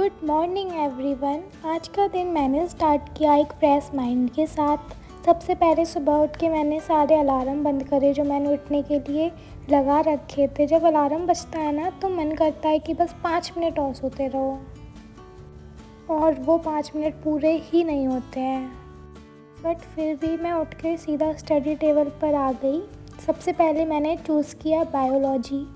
Good morning everyone. आज का दिन मैंने स्टार्ट किया एक फ्रेश माइंड के साथ। सबसे पहले सुबह उठ के मैंने सारे अलार्म बंद करे जो मैंने उठने के लिए लगा रखे थे। जब अलार्म बजता है ना तो मन करता है कि बस 5 मिनट और सोते रहो, और वो 5 मिनट पूरे ही नहीं होते हैं। बट फिर भी मैं उठ के सीधा स्टडी टेबल पर आ गई। सबसे पहले मैंने चूज़ किया बायोलॉजी।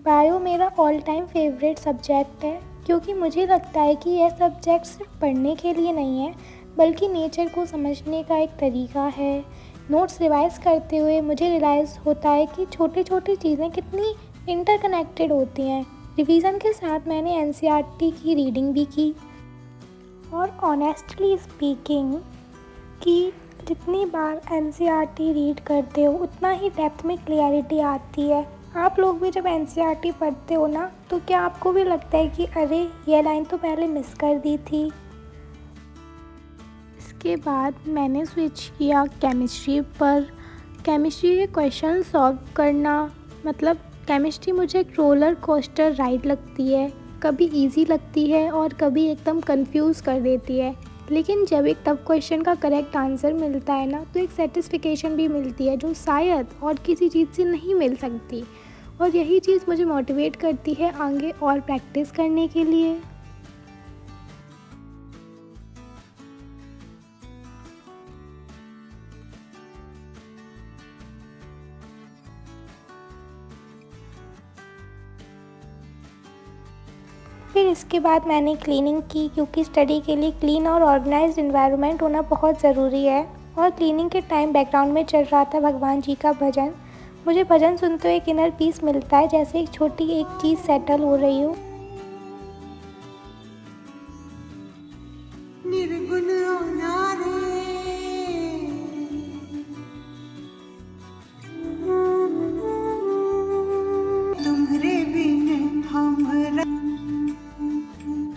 बायो मेरा ऑल टाइम फेवरेट सब्जेक्ट है, क्योंकि मुझे लगता है कि यह सब्जेक्ट सिर्फ पढ़ने के लिए नहीं है बल्कि नेचर को समझने का एक तरीका है। नोट्स रिवाइज करते हुए मुझे रियलाइज़ होता है कि छोटी छोटी चीज़ें कितनी इंटरकनेक्टेड होती हैं। रिवीजन के साथ मैंने एनसीईआरटी की रीडिंग भी की, और ऑनेस्टली स्पीकिंग कि जितनी बार एनसीईआरटी रीड करते हो उतना ही डेप्थ में क्लियरिटी आती है। आप लोग भी जब एनसीईआरटी पढ़ते हो ना तो क्या आपको भी लगता है कि अरे ये लाइन तो पहले मिस कर दी थी। इसके बाद मैंने स्विच किया केमिस्ट्री पर। केमिस्ट्री के क्वेश्चन सॉल्व करना, मतलब केमिस्ट्री मुझे एक रोलर कोस्टर राइड लगती है। कभी इजी लगती है और कभी एकदम कंफ्यूज कर देती है, लेकिन जब एक टफ क्वेश्चन का करेक्ट आंसर मिलता है ना तो एक सेटिस्फिकेशन भी मिलती है जो शायद और किसी चीज़ से नहीं मिल सकती। और यही चीज़ मुझे मोटिवेट करती है आगे और प्रैक्टिस करने के लिए। फिर इसके बाद मैंने क्लीनिंग की, क्योंकि स्टडी के लिए क्लीन और ऑर्गेनाइज्ड एनवायरनमेंट होना बहुत ज़रूरी है। और क्लीनिंग के टाइम बैकग्राउंड में चल रहा था भगवान जी का भजन। मुझे भजन सुनते हुए एक इनर पीस मिलता है, जैसे एक छोटी एक चीज़ सेटल हो रही हो। निर्गुण तुम्हरे बिन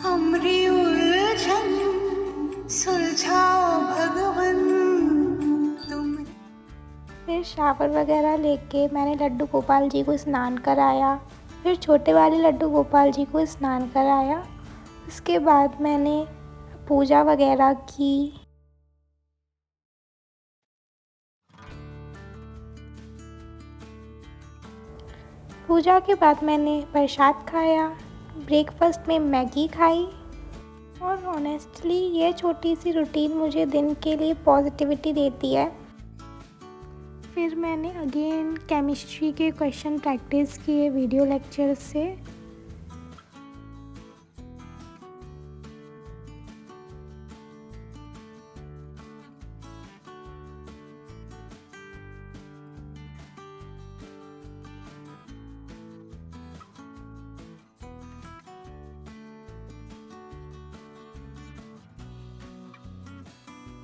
हमरी उलझन सुलझाओ भगवन तुम। फिर शावर वगैरह लेके मैंने लड्डू गोपाल जी को स्नान कराया। फिर छोटे वाले लड्डू गोपाल जी को स्नान कराया। उसके बाद मैंने पूजा वगैरह की। पूजा के बाद मैंने प्रसाद खाया। ब्रेकफास्ट में मैगी खाई। और ऑनेस्टली ये छोटी सी रूटीन मुझे दिन के लिए पॉजिटिविटी देती है। फिर मैंने अगेन केमिस्ट्री के क्वेश्चन प्रैक्टिस किए वीडियो लेक्चर से।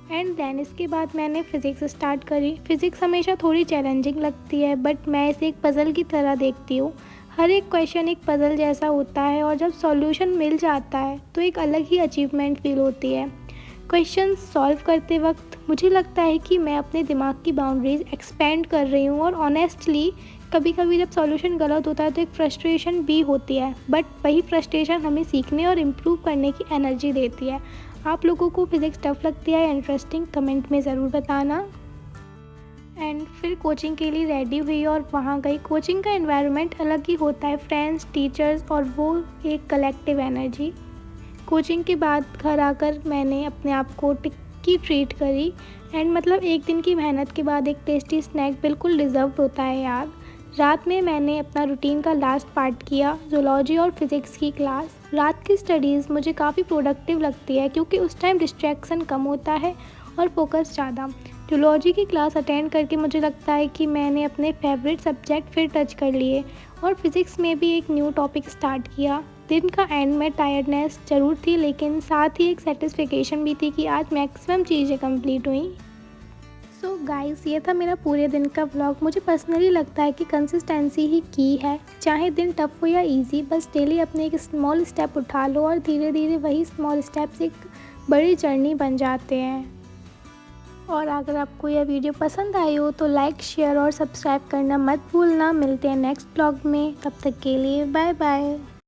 एंड देन इसके बाद मैंने फ़िज़िक्स स्टार्ट करी। फ़िज़िक्स हमेशा थोड़ी चैलेंजिंग लगती है, बट मैं इसे एक पज़ल की तरह देखती हूँ। हर एक क्वेश्चन एक पज़ल जैसा होता है, और जब सॉल्यूशन मिल जाता है तो एक अलग ही अचीवमेंट फील होती है। क्वेश्चन सॉल्व करते वक्त मुझे लगता है कि मैं अपने दिमाग की बाउंड्रीज एक्सपेंड कर रही हूँ। और ऑनेस्टली कभी कभी जब सॉल्यूशन गलत होता है तो एक फ्रस्ट्रेशन भी होती है, बट वही फ्रस्ट्रेशन हमें सीखने और इम्प्रूव करने की एनर्जी देती है। आप लोगों को फिज़िक्स टफ लगती है या इंटरेस्टिंग, कमेंट में ज़रूर बताना। एंड फिर कोचिंग के लिए रेडी हुई और वहाँ गई। कोचिंग का एनवायरनमेंट अलग ही होता है, फ्रेंड्स, टीचर्स और वो एक कलेक्टिव एनर्जी। कोचिंग के बाद घर आकर मैंने अपने आप को टिक्की ट्रीट करी। एंड मतलब एक दिन की मेहनत के बाद एक टेस्टी स्नैक बिल्कुल डिज़र्व्ड होता है यार। रात में मैंने अपना रूटीन का लास्ट पार्ट किया, ज़ूलॉजी और फिज़िक्स की क्लास। रात की स्टडीज़ मुझे काफ़ी प्रोडक्टिव लगती है, क्योंकि उस टाइम डिस्ट्रैक्शन कम होता है और फोकस ज़्यादा। ज़ूलॉजी की क्लास अटेंड करके मुझे लगता है कि मैंने अपने फेवरेट सब्जेक्ट फिर टच कर लिए, और फिज़िक्स में भी एक न्यू टॉपिक स्टार्ट किया। दिन का एंड में टायर्डनेस ज़रूर थी, लेकिन साथ ही एक सेटिस्फिकेशन भी थी कि आज मैक्सिमम चीज़ें कंप्लीट हुई। सो गाइस, ये था मेरा पूरे दिन का व्लॉग। मुझे पर्सनली लगता है कि कंसिस्टेंसी ही की है, चाहे दिन टफ हो या इजी। बस डेली अपने एक स्मॉल स्टेप उठा लो, और धीरे धीरे वही स्मॉल स्टेप्स एक बड़ी जर्नी बन जाते हैं। और अगर आपको यह वीडियो पसंद आई हो तो लाइक, शेयर और सब्सक्राइब करना मत भूलना। मिलते हैं नेक्स्ट व्लॉग में, तब तक के लिए बाय बाय।